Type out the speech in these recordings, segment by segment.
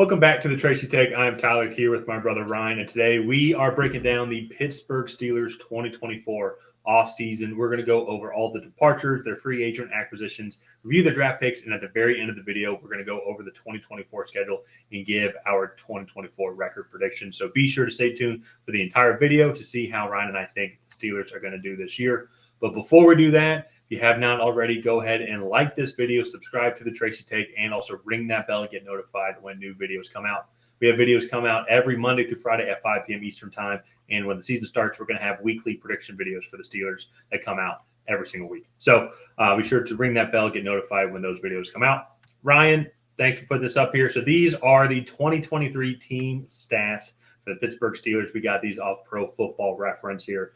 Welcome back to the Tracy Take. I'm Tyler here with my brother Ryan, and today we are breaking down the Pittsburgh Steelers 2024 offseason. We're going to go over all the departures, their free agent acquisitions, review the draft picks, and at the very end of the video, we're going to go over the 2024 schedule and give our 2024 record predictions. So be sure to stay tuned for the entire video to see how Ryan and I think the Steelers are going to do this year. But before we do that, if you have not already, go ahead and like this video, subscribe to the Tracy Take, and also ring that bell to get notified when new videos come out. We have videos come out every Monday through Friday at 5 p.m. Eastern time. And when the season starts, we're going to have weekly prediction videos for the Steelers that come out every single week. So be sure to ring that bell, get notified when those videos come out. Ryan, thanks for putting this up here. So these are the 2023 team stats for the Pittsburgh Steelers. We got these off Pro Football Reference here.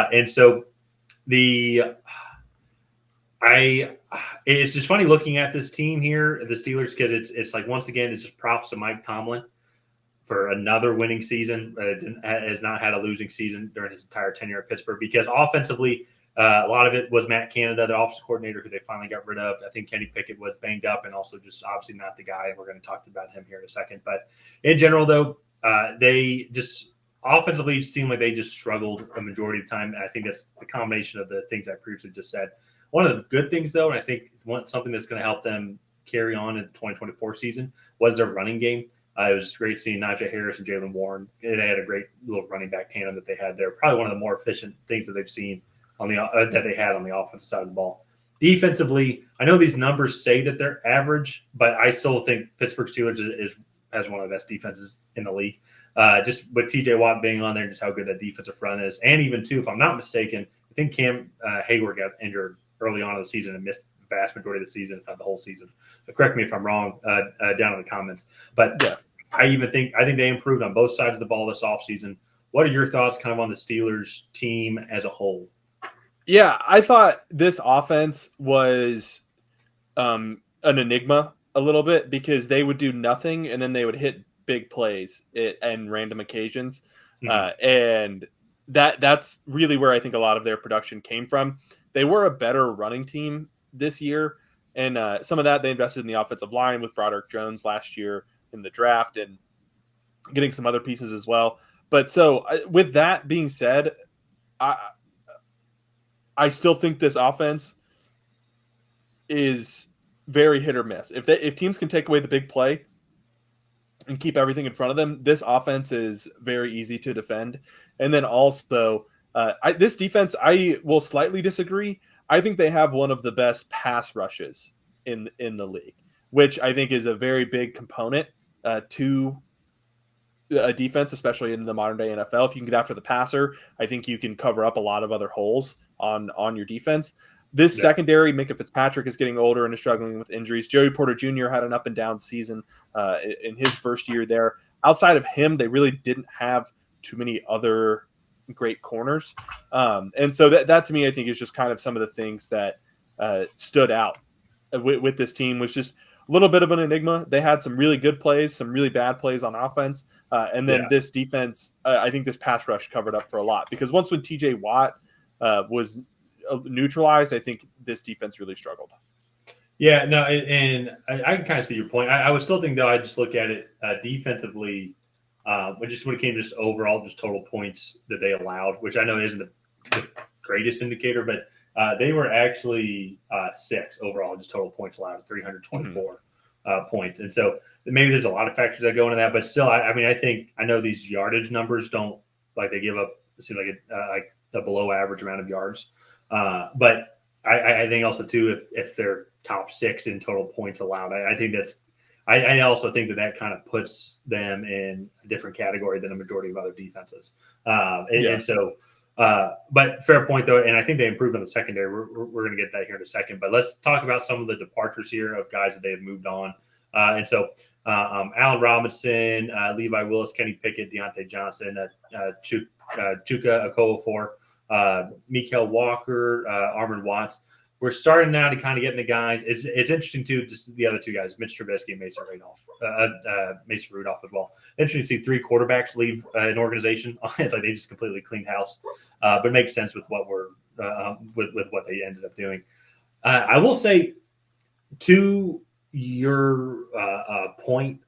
It's just funny looking at this team here, the Steelers, because it's like, once again, it's just props to Mike Tomlin for another winning season. Has not had a losing season during his entire tenure at Pittsburgh, because offensively, a lot of it was Matt Canada, the offensive coordinator, who they finally got rid of. I think Kenny Pickett was banged up and also just obviously not the guy. We're going to talk about him here in a second. But in general, though, they just offensively seem like they just struggled a majority of the time. And I think that's the combination of the things I previously just said. One of the good things, though, and I think something that's going to help them carry on in the 2024 season, was their running game. It was great seeing Najee Harris and Jalen Warren. They had a great little running back tandem that they had there. Probably one of the more efficient things that they've seen on the that they had on the offensive side of the ball. Defensively, I know these numbers say that they're average, but I still think Pittsburgh Steelers has one of the best defenses in the league. Just with T.J. Watt being on there, just how good that defensive front is. And even, too, if I'm not mistaken, I think Cam Hayward got injured early on in the season and missed the vast majority of the season, if not the whole season. Correct me if I'm wrong down in the comments. But yeah, I think they improved on both sides of the ball this offseason. What are your thoughts kind of on the Steelers team as a whole? Yeah, I thought this offense was an enigma a little bit, because they would do nothing and then they would hit big plays and random occasions. And that's really where I think a lot of their production came from. They were a better running team this year, and some of that they invested in the offensive line with Broderick Jones last year in the draft and getting some other pieces as well. But so with that being said, I still think this offense is very hit or miss. If teams can take away the big play and keep everything in front of them, this offense is very easy to defend. And then also, this defense, I will slightly disagree. I think they have one of the best pass rushes in the league, which I think is a very big component to a defense, especially in the modern day NFL. If you can get after the passer, I think you can cover up a lot of other holes on your defense. This secondary, Minkah Fitzpatrick is getting older and is struggling with injuries. Joey Porter Jr. had an up and down season in his first year there. Outside of him, they really didn't have too many other great corners. And so that to me, I think, is just kind of some of the things that stood out with this team. Was just a little bit of an enigma. They had some really good plays, some really bad plays on offense. And then this defense, I think this pass rush covered up for a lot, because once when T.J. Watt was neutralized, I think this defense really struggled. Yeah, no, and I can kind of see your point. I would still think, though, I just look at it defensively, just when it came to just overall, just total points that they allowed, which I know isn't the greatest indicator, but they were actually 6 overall, just total points allowed, 324 points. And so maybe there's a lot of factors that go into that, but still, I know these yardage numbers don't, like, they give up, it seems like a below average amount of yards. But I think also, too, if they're top 6 in total points allowed, I also think that kind of puts them in a different category than a majority of other defenses. And so, but fair point, though, and I think they improved on the secondary. We're going to get that here in a second. But let's talk about some of the departures here of guys that they have moved on. And so Allen Robinson, Levi Willis, Kenny Pickett, Deontay Johnson, Chuka Okorafor, Mikael Walker, Armand Watts. We're starting now to kind of get into guys. It's interesting, too, just the other 2 guys, Mitch Trubisky and Mason Rudolph as well. Interesting to see 3 quarterbacks leave an organization. It's like they just completely cleaned house. But it makes sense with what with what they ended up doing. I will say, to your point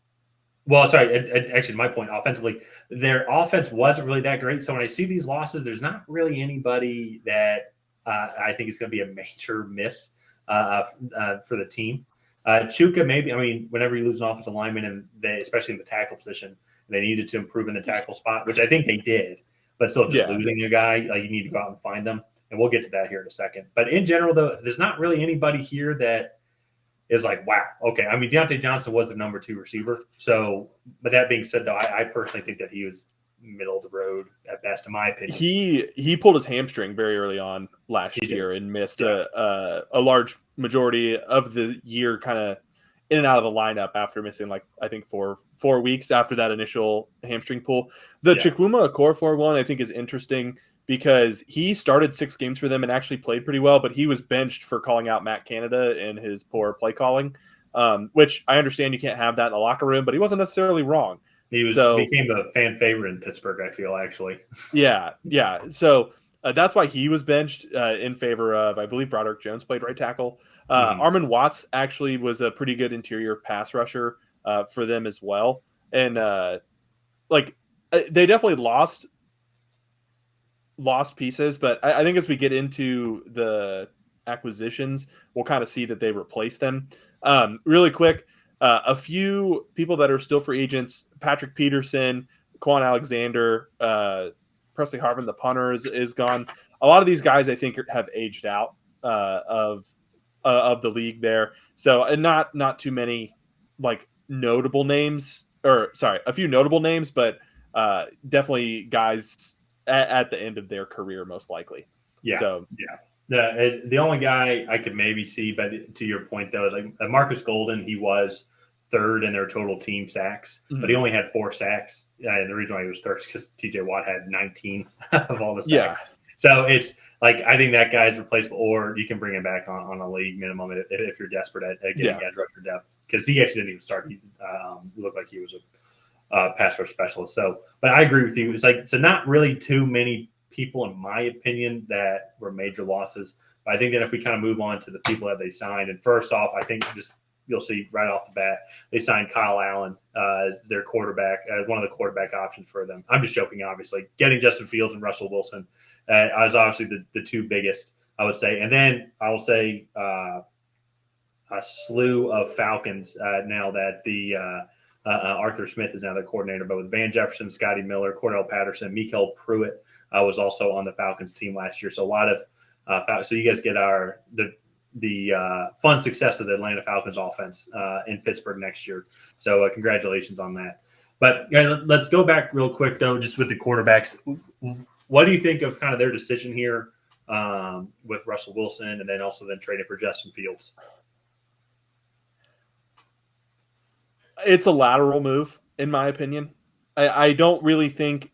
Well, sorry. Actually, my point offensively, their offense wasn't really that great. So when I see these losses, there's not really anybody that I think is going to be a major miss for the team. Chuka, maybe. I mean, whenever you lose an offensive lineman, and they, especially in the tackle position, they needed to improve in the tackle spot, which I think they did. But still, just losing a guy, like you need to go out and find them, and we'll get to that here in a second. But in general, though, there's not really anybody here that is like, wow, okay. I mean, Deontay Johnson was the number 2 receiver. So, but that being said, though, I personally think that he was middle of the road at best, in my opinion. He pulled his hamstring very early on last year and missed a large majority of the year, kind of in and out of the lineup after missing, like, I think 4 weeks after that initial hamstring pull. The Chukwuma Okorafor one, I think, is interesting because he started 6 games for them and actually played pretty well, but he was benched for calling out Matt Canada and his poor play calling, which I understand you can't have that in the locker room, but he wasn't necessarily wrong. He became a fan favorite in Pittsburgh, I feel, actually. Yeah. So that's why he was benched in favor of, I believe, Broderick Jones played right tackle. Armon Watts actually was a pretty good interior pass rusher for them as well. And they definitely lost pieces, but I think as we get into the acquisitions, we'll kind of see that they replace them. Really quick, a few people that are still free agents: Patrick Peterson, Quan Alexander, Presley Harvin, the punter, is gone. A lot of these guys, I think, have aged out of the league there. So, and not too many like notable names, or sorry, a few notable names, but definitely guys at the end of their career, most likely. The only guy I could maybe see, but to your point though, like Marcus Golden, he was 3rd in their total team sacks, but he only had 4 sacks. And the reason why he was 3rd is because TJ Watt had 19 of all the sacks. So it's like, I think that guy's replaceable, or you can bring him back on a league minimum if you're desperate at getting edge rusher depth, because he actually didn't even start. He looked like he was a pass rush specialist. So, but I agree with you. It's like, so not really too many people, in my opinion, that were major losses. But I think that if we kind of move on to the people that they signed, and first off, I think just you'll see right off the bat, they signed Kyle Allen as their quarterback, as one of the quarterback options for them. I'm just joking, obviously. Getting Justin Fields and Russell Wilson is obviously the 2 biggest, I would say. And then I will say a slew of Falcons now that the Arthur Smith is now their coordinator, but with Van Jefferson, Scotty Miller, Cordell Patterson, Mikael Pruitt was also on the Falcons team last year. So a lot of so you guys get the fun success of the Atlanta Falcons offense in Pittsburgh next year. So congratulations on that. But let's go back real quick though, just with the quarterbacks. What do you think of kind of their decision here with Russell Wilson, and then also trading for Justin Fields? It's a lateral move, in my opinion. I don't really think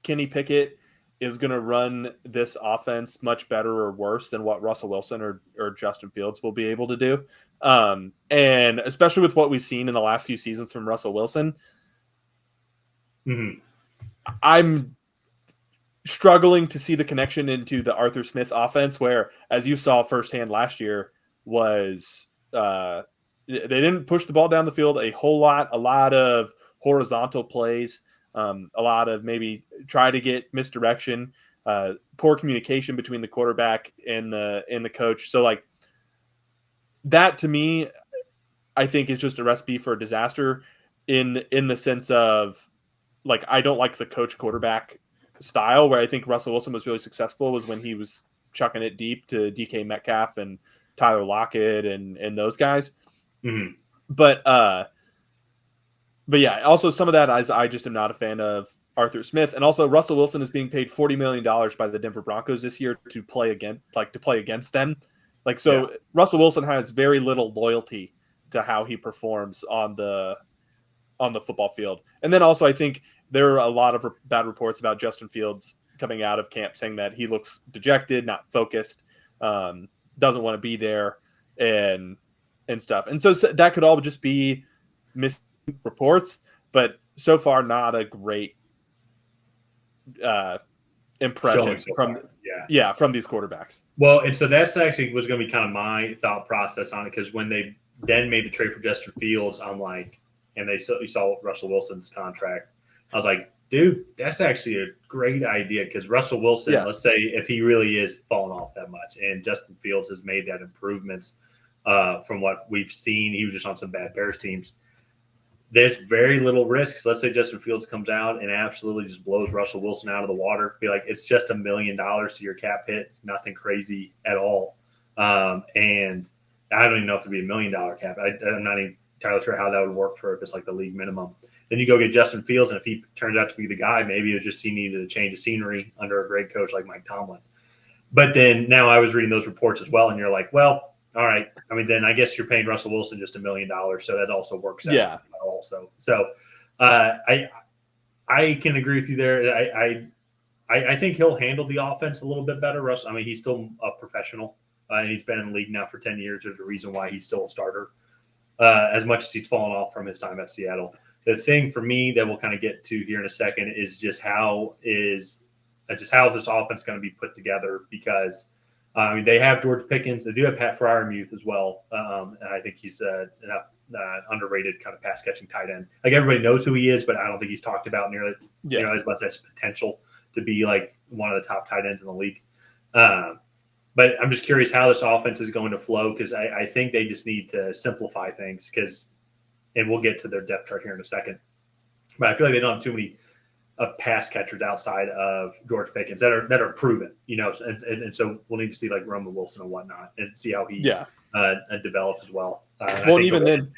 Kenny Pickett is going to run this offense much better or worse than what Russell Wilson or Justin Fields will be able to do. And especially with what we've seen in the last few seasons from Russell Wilson, I'm struggling to see the connection into the Arthur Smith offense, where, as you saw firsthand last year, was they didn't push the ball down the field a whole lot, a lot of horizontal plays, a lot of maybe try to get misdirection, poor communication between the quarterback and the coach. So like that, to me, I think is just a recipe for a disaster in the sense of, like, I don't like the coach quarterback style. Where I think Russell Wilson was really successful was when he was chucking it deep to DK Metcalf and Tyler Lockett and those guys. But yeah, also some of that I just am not a fan of Arthur Smith. And also Russell Wilson is being paid $40 million by the Denver Broncos this year to play against them. Like, so Russell Wilson has very little loyalty to how he performs on the football field. And then also I think there are a lot of bad reports about Justin Fields coming out of camp saying that he looks dejected, not focused, doesn't want to be there and stuff. And so that could all just be missed reports, but so far not a great impression from these quarterbacks. Well, and so that's actually was going to be kind of my thought process on it, because when they then made the trade for Justin Fields, I'm like, and you saw Russell Wilson's contract. I was like, dude, that's actually a great idea because Russell Wilson, let's say if he really is falling off that much, and Justin Fields has made that improvements from what we've seen. He was just on some bad Bears teams. There's very little risk. So let's say Justin Fields comes out and absolutely just blows Russell Wilson out of the water. Be like, it's just $1 million to your cap hit. It's nothing crazy at all. And I don't even know if it'd be $1 million cap. I'm not even entirely sure how that would work for if it's like the league minimum. Then you go get Justin Fields, and if he turns out to be the guy, maybe it was just he needed a change of scenery under a great coach like Mike Tomlin. But then now I was reading those reports as well, and you're like, well, all right. I mean, then I guess you're paying Russell Wilson just $1 million, so that also works out. Yeah. Also, so I can agree with you there. I think he'll handle the offense a little bit better. Russ, I mean, he's still a professional, and he's been in the league now for 10 years. There's a reason why he's still a starter. As much as he's fallen off from his time at Seattle, the thing for me that we'll kind of get to here in a second is just how is this offense going to be put together because. I mean, they have George Pickens. They do have Pat Freiermuth as well. And I think he's an underrated kind of pass-catching tight end. Like, everybody knows who he is, but I don't think he's talked about nearly as much as potential to be, like, one of the top tight ends in the league. But I'm just curious how this offense is going to flow because I think they just need to simplify things and we'll get to their depth chart here in a second. But I feel like they don't have too many pass catchers outside of George Pickens that are proven, and so we'll need to see like Roman Wilson and whatnot and see how he develops as well. Well, and even then,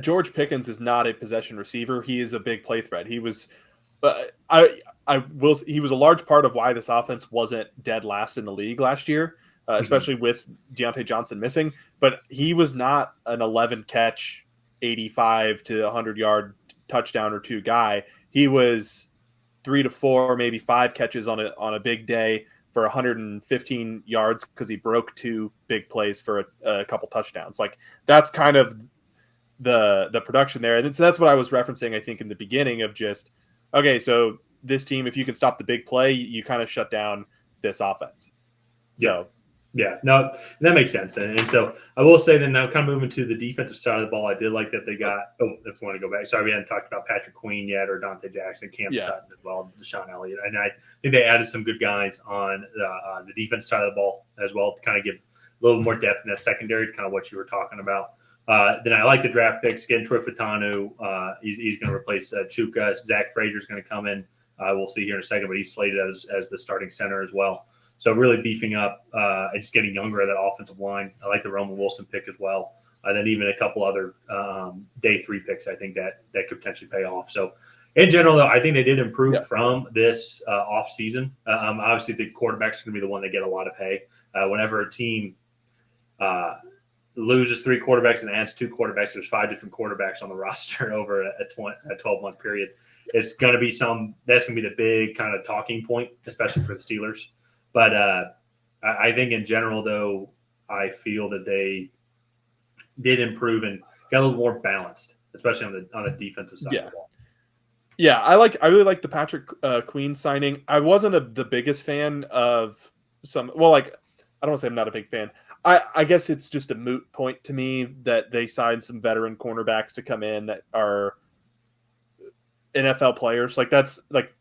George Pickens is not a possession receiver. He is a big play threat. He was, he was a large part of why this offense wasn't dead last in the league last year, especially with Deontay Johnson missing. But he was not an 11 catch, 85 to 100 yard touchdown or two guy. He was 3 to 4, maybe 5 catches on a big day for 115 yards because he broke 2 big plays for a couple touchdowns. Like, that's kind of the production there. And so that's what I was referencing, I think, in the beginning of just, okay, so this team, if you can stop the big play, you kind of shut down this offense. Yeah, no, that makes sense then. And so I will say then now kind of moving to the defensive side of the ball, I did like that they got – if you want to go back. Sorry, we hadn't talked about Patrick Queen yet or Dante Jackson, Cam Sutton as well, Deshaun Elliott. And I think they added some good guys on the defense side of the ball as well to kind of give a little more depth in that secondary to kind of what you were talking about. Then I like the draft picks. Getting Troy Fautanu, he's going to replace Chuka. Zach Frazier's going to come in. We'll see here in a second, but he's slated as the starting center as well. So really beefing up and just getting younger at that offensive line. I like the Roman Wilson pick as well. And then even a couple other day 3 picks, I think that could potentially pay off. So in general, though, I think they did improve from this offseason. Obviously, the quarterback's going to be the one that get a lot of pay. Whenever a team loses 3 quarterbacks and adds 2 quarterbacks, there's 5 different quarterbacks on the roster over a 12-month period. It's going to be that's going to be the big kind of talking point, especially for the Steelers. But I think in general, though, I feel that they did improve and got a little more balanced, especially on the defensive side of the ball. Yeah, I really like the Patrick Queen signing. I wasn't the biggest fan of some. Well, like, I don't want to say I'm not a big fan. I guess it's just a moot point to me that they signed some veteran cornerbacks to come in that are NFL players. Like, that's like.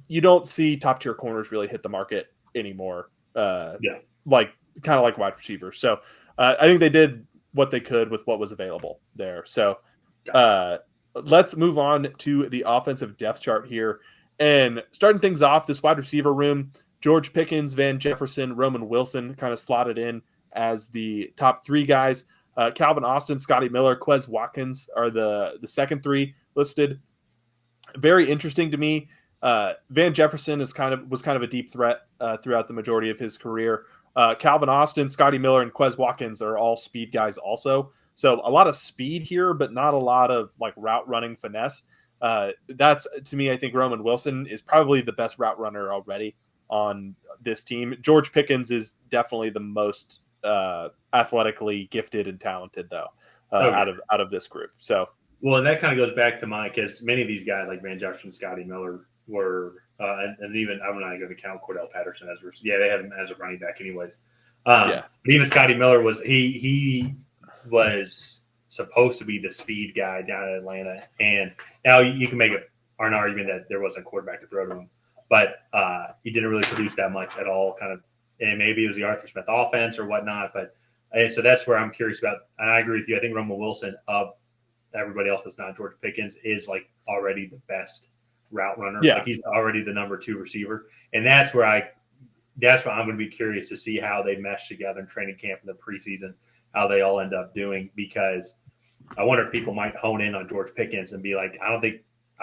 You don't see top tier corners really hit the market anymore. Like kind of like wide receivers. So I think they did what they could with what was available there. So let's move on to the offensive depth chart here and starting things off. This wide receiver room: George Pickens, Van Jefferson, Roman Wilson, kind of slotted in as the top 3 guys. Calvin Austin, Scotty Miller, Quez Watkins are the second 3 listed. Very interesting to me. Van Jefferson was kind of a deep threat throughout the majority of his career. Calvin Austin, Scotty Miller, and Quez Watkins are all speed guys also. So a lot of speed here, but not a lot of like route running finesse. That's, to me, I think Roman Wilson is probably the best route runner already on this team. George Pickens is definitely the most athletically gifted and talented, though, out of this group. So. Well, and that kind of goes back to because many of these guys like Van Jefferson, Scotty Miller were, and even I'm not going to count Cordell Patterson as they had him as a running back anyways. But even Scotty Miller was he was supposed to be the speed guy down in Atlanta. And now you can make an argument that there wasn't a quarterback to throw to him, but he didn't really produce that much at all. And maybe it was the Arthur Smith offense or whatnot. But so that's where I'm curious about. And I agree with you. I think Russell Wilson, of everybody else that's not George Pickens, is like already the best route runner. Yeah. Like he's already the number 2 receiver. And that's where I'm going to be curious to see how they mesh together in training camp in the preseason, how they all end up doing, because I wonder if people might hone in on George Pickens and be like, I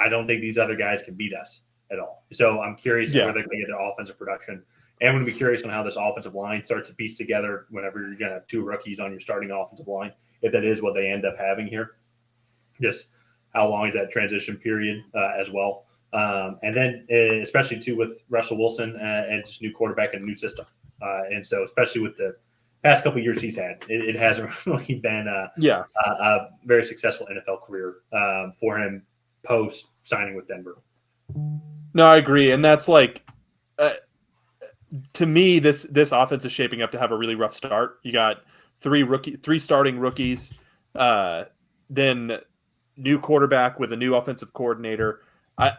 don't think these other guys can beat us at all. So I'm curious where they're going to get their offensive production. And I'm going to be curious on how this offensive line starts to piece together whenever you're going to have 2 rookies on your starting offensive line, if that is what they end up having here. Just how long is that transition period as well. And then especially too with Russell Wilson and just new quarterback and a new system. And so especially with the past couple of years he's had, it hasn't really been a very successful NFL career for him post signing with Denver. No, I agree. And that's like, to me, this offense is shaping up to have a really rough start. You got 3 starting rookies, then new quarterback with a new offensive coordinator. I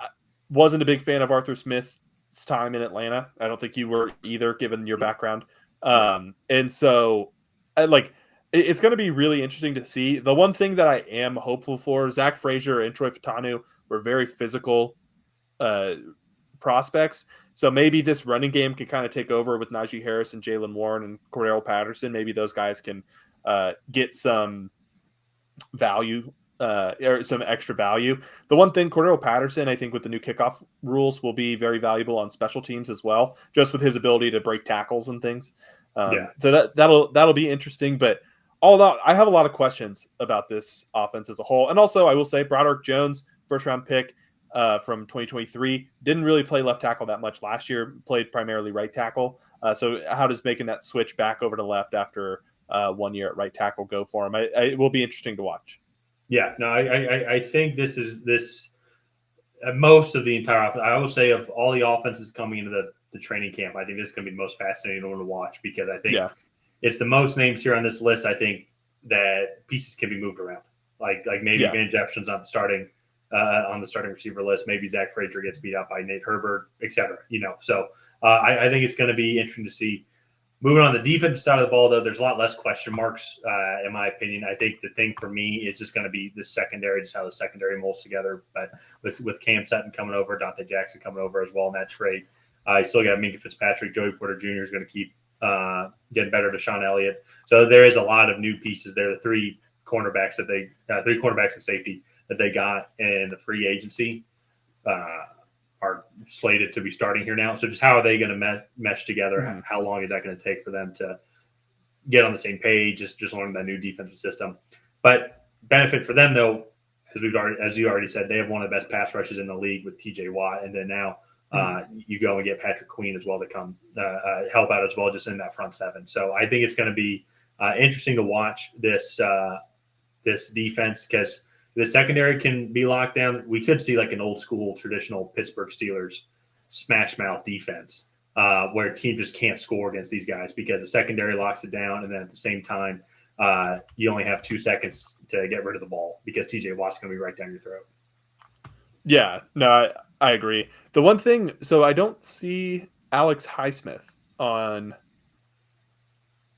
wasn't a big fan of Arthur Smith's time in Atlanta. I don't think you were either, given your background. And so it's going to be really interesting to see. The one thing that I am hopeful for, Zach Frazier and Troy Fautanu were very physical prospects. So maybe this running game can kind of take over with Najee Harris and Jalen Warren and Cordero Patterson. Maybe those guys can get some value or some extra value. The one thing, Cordero Patterson, I think with the new kickoff rules, will be very valuable on special teams as well, just with his ability to break tackles and things. So that'll be interesting. But all in all, I have a lot of questions about this offense as a whole. And also, I will say, Broderick Jones, first round pick from 2023, didn't really play left tackle that much last year. Played primarily right tackle. So how does making that switch back over to left after 1 year at right tackle go for him? It will be interesting to watch. Yeah, no, I think this most of the entire offense. I will say of all the offenses coming into the training camp, I think this is going to be the most fascinating one to watch, because I think it's the most names here on this list. I think that pieces can be moved around, like maybe Van Jefferson's on the starting receiver list. Maybe Zach Frazier gets beat up by Nate Herbert, etc. So I think it's going to be interesting to see. Moving on the defensive side of the ball, though, there's a lot less question marks, in my opinion. I think the thing for me is just going to be the secondary, just how the secondary molds together. But with Cam Sutton coming over, Dante Jackson coming over as well in that trade, you still got Minka Fitzpatrick. Joey Porter Jr. is going to keep getting better to Sean Elliott. So there is a lot of new pieces there. The 3 cornerbacks and safety that they got in the free agency are slated to be starting here now. So just how are they going to mesh together? Mm-hmm. How long is that going to take for them to get on the same page, just learning that new defensive system? But benefit for them, though, as you already said, they have one of the best pass rushes in the league with TJ Watt. And then now you go and get Patrick Queen as well to come help out as well, just in that front 7. So I think it's going to be interesting to watch this defense, because the secondary can be locked down. We could see like an old school traditional Pittsburgh Steelers smash mouth defense where a team just can't score against these guys because the secondary locks it down. And then at the same time, you only have 2 seconds to get rid of the ball because TJ Watt's going to be right down your throat. Yeah, no, I agree. The one thing, so I don't see Alex Highsmith on.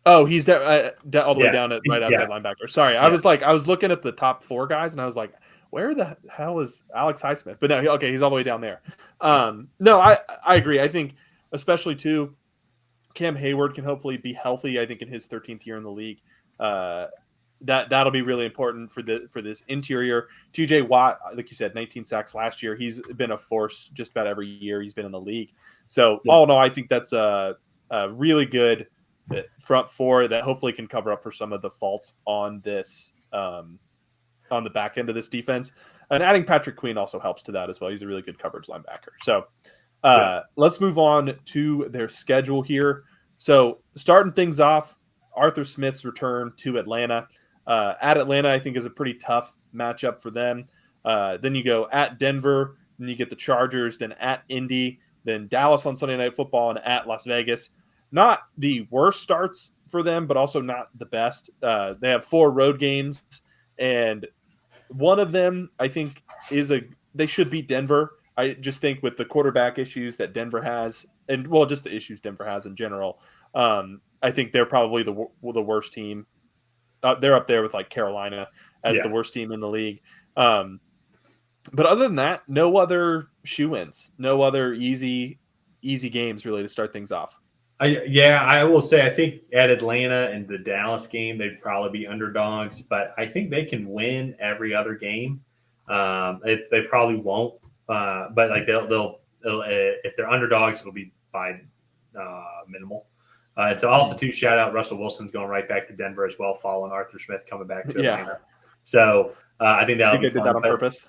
Oh, he's all the way down at right outside linebacker. Sorry, I was looking at the top 4 guys, and I was like, where the hell is Alex Highsmith? But no, okay, he's all the way down there. No, I agree. I think especially too, Cam Hayward can hopefully be healthy. I think in his 13th year in the league, that'll be really important for this interior. TJ Watt, like you said, 19 sacks last year. He's been a force just about every year he's been in the league. So all in all, I think that's a really good front 4 that hopefully can cover up for some of the faults on this on the back end of this defense. And adding Patrick Queen also helps to that as well. He's a really good coverage linebacker. So let's move on to their schedule here. So starting things off, Arthur Smith's return to Atlanta. At Atlanta, I think, is a pretty tough matchup for them. Then you go at Denver, then you get the Chargers, then at Indy, then Dallas on Sunday Night Football, and at Las Vegas. Not the worst starts for them, but also not the best. They have 4 road games And one of them, I think, they should beat Denver. I just think with the quarterback issues that Denver has, and well, just the issues Denver has in general, I think they're probably the worst team. They're up there with like Carolina as the worst team in the league. But other than that, no other shoe-ins, no other easy games really to start things off. I will say I think at Atlanta and the Dallas game they'd probably be underdogs, but I think they can win every other game. They probably won't, but like they'll if they're underdogs, it'll be by minimal. To also too shout out Russell Wilson's going right back to Denver as well, following Arthur Smith coming back to Atlanta. So I think that'll be they did fun. that on purpose.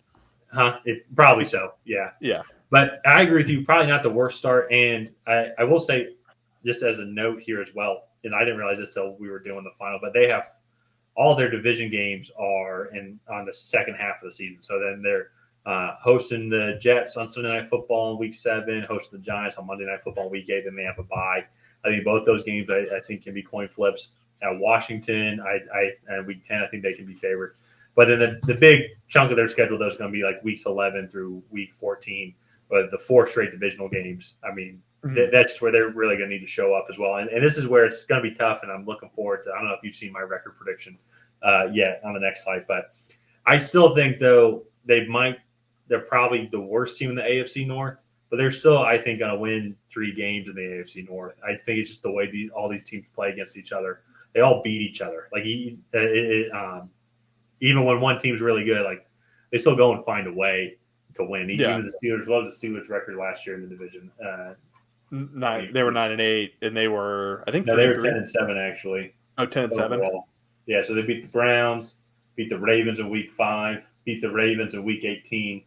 It probably so. Yeah. Yeah. But I agree with you. Probably not the worst start. And I will say, just as a note here as well, and I didn't realize this till we were doing the final, but they have all their division games are on the second half of the season. So then they're hosting the Jets on Sunday Night Football in Week 7, hosting the Giants on Monday Night Football in Week 8. Then they have a bye. I think both those games I think can be coin flips. At Washington, and Week 10, I think they can be favored. But then the big chunk of their schedule, though, is going to be like weeks 11 through week 14, but the 4 straight divisional games. I mean, that's where they're really going to need to show up as well. And this is where it's going to be tough, and I'm looking forward to – I don't know if you've seen my record prediction yet on the next slide, but I still think, though, they're probably the worst team in the AFC North, but they're still, I think, going to win 3 games in the AFC North. I think it's just the way all these teams play against each other. They all beat each other. Like even when one team's really good, like they still go and find a way to win. Even the Steelers, what was the Steelers' record last year in the division? They were 9-8, and they were, I think, no, they were 10-7 actually. Oh, 10-7. Yeah, so they beat the Browns, beat the Ravens in Week 5, beat the Ravens in Week 18,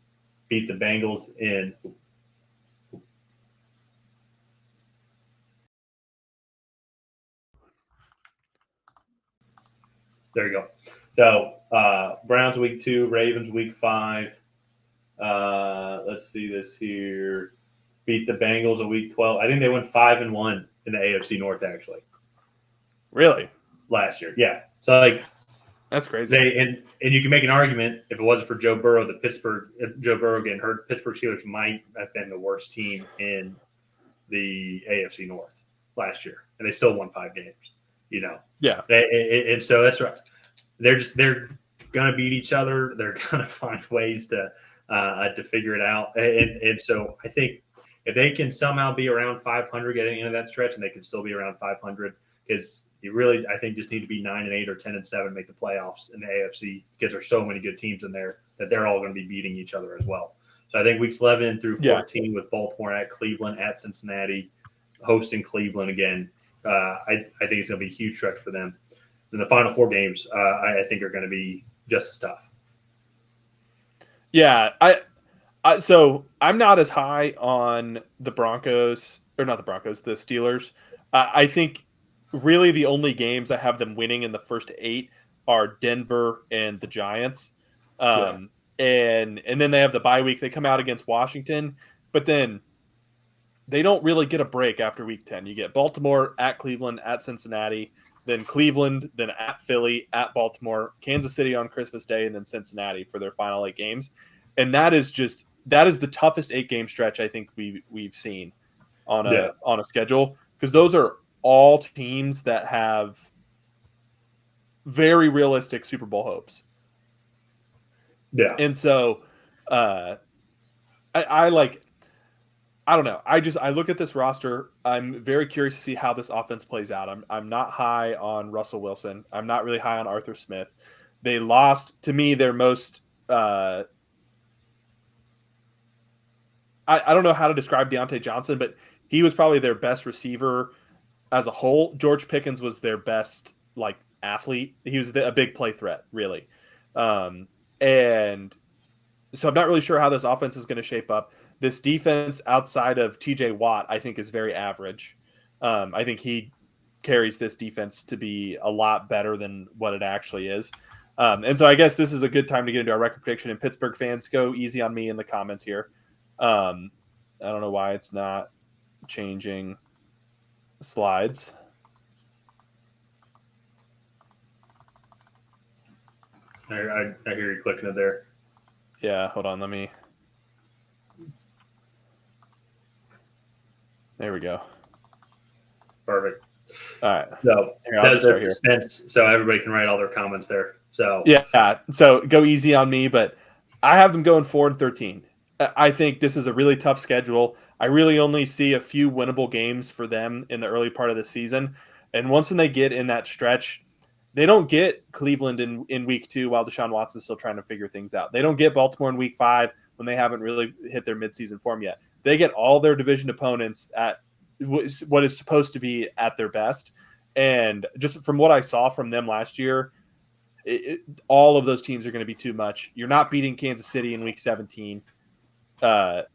beat the Bengals in. There you go. So Browns Week 2, Ravens Week 5. Let's see this here. Beat the Bengals in Week 12. I think they went 5-1 in the AFC North actually. Really? Last year, yeah. So like that's crazy. And you can make an argument if it wasn't for Joe Burrow, Joe Burrow getting hurt, Pittsburgh Steelers might have been the worst team in the AFC North last year, and they still won 5 games. You know, yeah, and so that's right. They're gonna beat each other. They're gonna find ways to figure it out. And so I think if they can somehow be around 500 getting into that stretch, and they can still be around 500, because you really I think just need to be 9-8 or 10-7 make the playoffs in the AFC, because there's so many good teams in there that they're all going to be beating each other as well. So I think weeks 11 through 14 with Baltimore at Cleveland, at Cincinnati, hosting Cleveland again. I think it's going to be a huge stretch for them. And the final 4 games, I think, are going to be just as tough. Yeah, so I'm not as high on the Broncos, or not the Broncos, the Steelers. I think really the only games I have them winning in the first 8 are Denver and the Giants. And then they have the bye week. They come out against Washington, but then they don't really get a break after week 10. You get Baltimore, at Cleveland, at Cincinnati, then Cleveland, then at Philly, at Baltimore, Kansas City on Christmas Day, and then Cincinnati for their final 8 games. And that is the toughest 8-game stretch I think we've seen on a schedule, because those are all teams that have very realistic Super Bowl hopes. Yeah. And so I don't know. I look at this roster. I'm very curious to see how this offense plays out. I'm not high on Russell Wilson. I'm not really high on Arthur Smith. They lost, to me, their most I don't know how to describe Deontay Johnson, but he was probably their best receiver as a whole. George Pickens was their best athlete. He was a big play threat, really. And so I'm not really sure how this offense is going to shape up. This defense outside of TJ Watt, I think, is very average. I think he carries this defense to be a lot better than what it actually is. And so I guess this is a good time to get into our record prediction. And Pittsburgh fans, go easy on me in the comments here. I don't know why it's not changing slides. I hear you clicking it there. Yeah, hold on. There we go. Perfect. All right. So Here, I'll just start here. suspense, so everybody can write all their comments there. So Yeah, so go easy on me, but I have them going 4-13. I think this is a really tough schedule. I really only see a few winnable games for them in the early part of the season. And once when they get in that stretch, they don't get Cleveland in week 2 while Deshaun Watson's still trying to figure things out. They don't get Baltimore in week 5 when they haven't really hit their midseason form yet. They get all their division opponents at what is supposed to be at their best. And just from what I saw from them last year, all of those teams are going to be too much. You're not beating Kansas City in week 17. So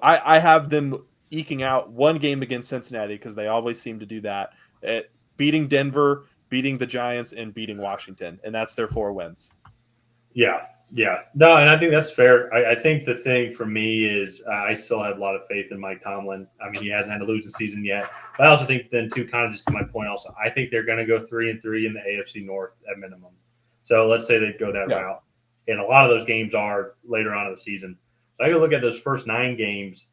I have them eking out one game against Cincinnati because they always seem to do that. Beating Denver, beating the Giants, and beating Washington. And that's their 4 wins. Yeah. No, and I think that's fair. I think the thing for me is I still have a lot of faith in Mike Tomlin. I mean, he hasn't had a losing season yet. But I also think then, too, kind of just to my point also, I think they're going to go 3-3 in the AFC North at minimum. So let's say they go that route. And a lot of those games are later on in the season. So I go look at those first 9 games.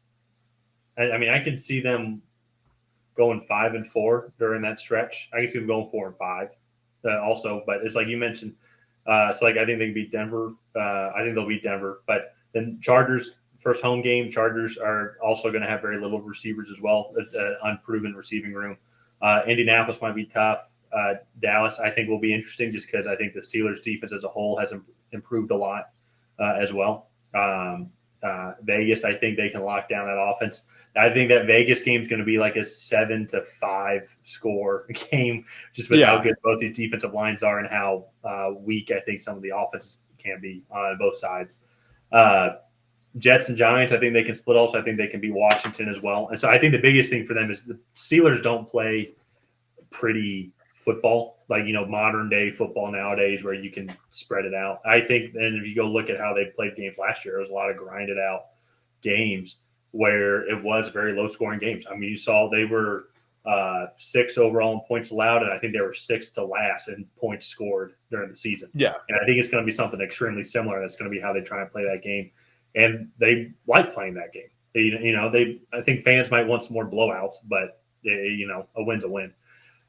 I mean, I can see them going 5-4 during that stretch. I can see them going 4-5 also. But it's like you mentioned, I think they can beat Denver. I think they'll beat Denver. But then Chargers, first home game, Chargers are also going to have very little receivers as well, unproven receiving room. Indianapolis might be tough. Dallas, I think, will be interesting just because I think the Steelers' defense as a whole has improved a lot as well. Vegas, I think they can lock down that offense. I think that Vegas game is going to be like a 7-5 score game, just with how good both these defensive lines are and how weak I think some of the offenses can be on both sides. Jets and Giants, I think they can split also. I think they can beat Washington as well. And so I think the biggest thing for them is the Steelers don't play pretty football, like, modern day football nowadays where you can spread it out. I think, and if you go look at how they played games last year, it was a lot of grinded out games where it was very low scoring games. I mean, you saw they were 6 overall in points allowed, and I think they were 6th to last in points scored during the season. Yeah. And I think it's going to be something extremely similar. That's going to be how they try and play that game. And they like playing that game. I think fans might want some more blowouts, but a win's a win.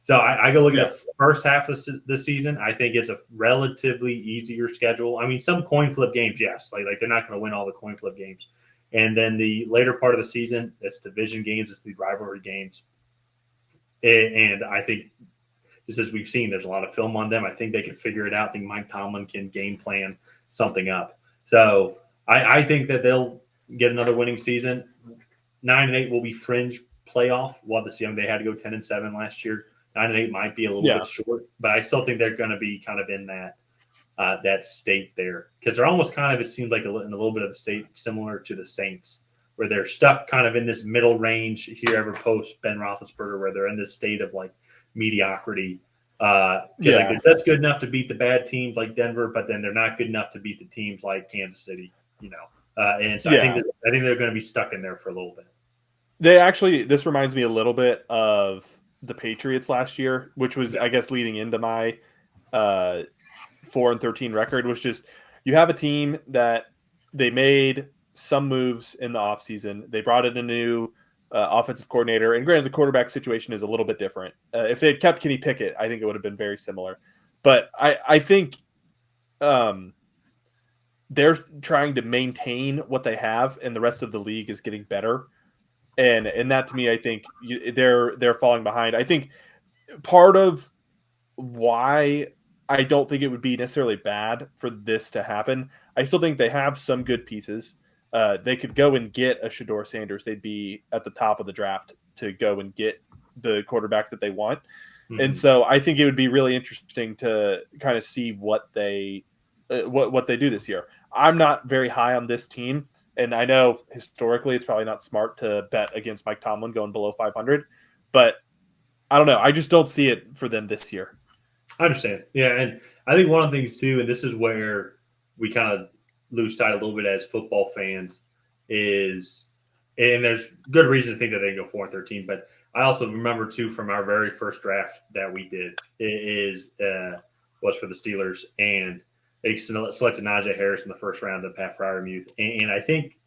So I go look at the first half of the season. I think it's a relatively easier schedule. I mean, some coin flip games, yes. Like they're not going to win all the coin flip games. And then the later part of the season, it's division games, it's the rivalry games. And I think, just as we've seen, there's a lot of film on them. I think they can figure it out. I think Mike Tomlin can game plan something up. So I think that they'll get another winning season. 9-8 will be fringe playoff. We'll have to see them. They had to go 10-7 last year. 9-8 might be a little bit short, but I still think they're going to be kind of in that state there because they're almost kind of, it seems like in a little bit of a state similar to the Saints, where they're stuck kind of in this middle range here ever post Ben Roethlisberger, where they're in this state of like mediocrity. Like they're just good enough to beat the bad teams like Denver, but then they're not good enough to beat the teams like Kansas City, and so I think they're going to be stuck in there for a little bit. This reminds me a little bit of the Patriots last year, which was, I guess, leading into my 4-13 record, was just you have a team that they made some moves in the offseason. They brought in a new offensive coordinator, and granted, the quarterback situation is a little bit different. If they had kept Kenny Pickett, I think it would have been very similar. But I think they're trying to maintain what they have, and the rest of the league is getting better. And that, to me, I think they're falling behind. I think part of why I don't think it would be necessarily bad for this to happen, I still think they have some good pieces. They could go and get a Shedeur Sanders. They'd be at the top of the draft to go and get the quarterback that they want. Mm-hmm. And so I think it would be really interesting to kind of see what they do this year. I'm not very high on this team. And I know historically it's probably not smart to bet against Mike Tomlin going below 500, but I don't know. I just don't see it for them this year. I understand. Yeah, and I think one of the things too, and this is where we kind of lose sight a little bit as football fans, is, and there's good reason to think that they can go 4-13, but I also remember too from our very first draft that we did is was for the Steelers, and they selected Najee Harris in the first round of Pat Fryermuth. And I think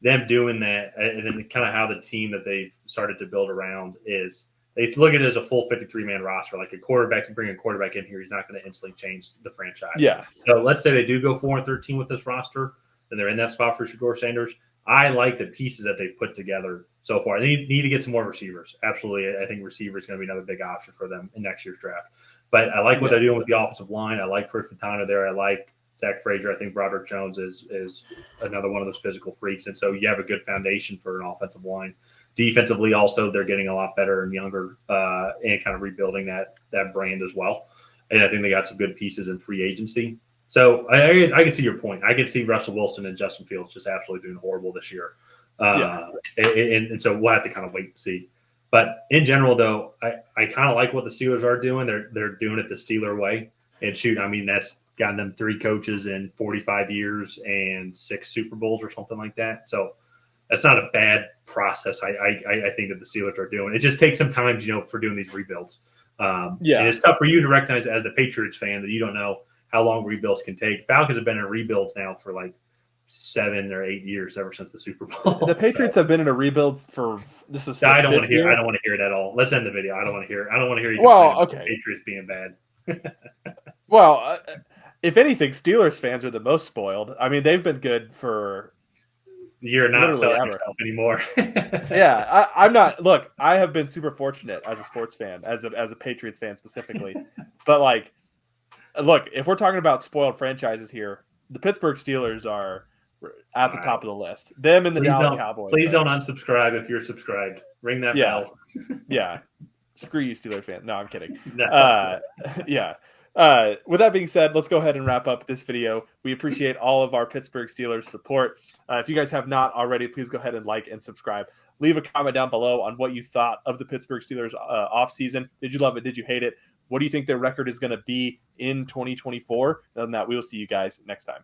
them doing that, and then kind of how the team that they've started to build around is they look at it as a full 53-man roster. Like a quarterback, to bring a quarterback in here, he's not going to instantly change the franchise. Yeah. So let's say they do go 4-13 with this roster, and they're in that spot for Shedeur Sanders. I like the pieces that they've put together so far. They need to get some more receivers. Absolutely. I think receiver is going to be another big option for them in next year's draft. But I like what they're doing with the offensive line. I like Troy Fontana there. I like Zach Frazier. I think Broderick Jones is another one of those physical freaks. And so you have a good foundation for an offensive line. Defensively, also, they're getting a lot better and younger and kind of rebuilding that brand as well. And I think they got some good pieces in free agency. So I can see your point. I can see Russell Wilson and Justin Fields just absolutely doing horrible this year. And so we'll have to kind of wait and see. But in general, though, I kind of like what the Steelers are doing. They're doing it the Steeler way. And shoot, I mean, that's gotten them 3 coaches in 45 years and 6 Super Bowls or something like that. So that's not a bad process. I think that the Steelers are doing. It just takes some time, for doing these rebuilds. And it's tough for you to recognize as the Patriots fan that you don't know how long rebuilds can take. Falcons have been in rebuilds now for like 7 or 8 years ever since the Super Bowl. The Patriots have been in a rebuild for this is. I don't want to hear. I don't want to hear it at all. Let's end the video. I don't want to hear. I don't want to hear you. Okay. Patriots being bad. Well, if anything, Steelers fans are the most spoiled. I mean, they've been good for. You're not selling yourself anymore. Yeah, I'm not. Look, I have been super fortunate as a sports fan, as a Patriots fan specifically. But look, if we're talking about spoiled franchises here, the Pittsburgh Steelers are at the top of the list. Them and the Dallas Cowboys. Please don't unsubscribe if you're subscribed. Ring that bell. Yeah. Screw you, Steelers fan. No, I'm kidding. No. With that being said, let's go ahead and wrap up this video. We appreciate all of our Pittsburgh Steelers support. If you guys have not already, please go ahead and like and subscribe. Leave a comment down below on what you thought of the Pittsburgh Steelers offseason. Did you love it? Did you hate it? What do you think their record is going to be in 2024? Other than that, we will see you guys next time.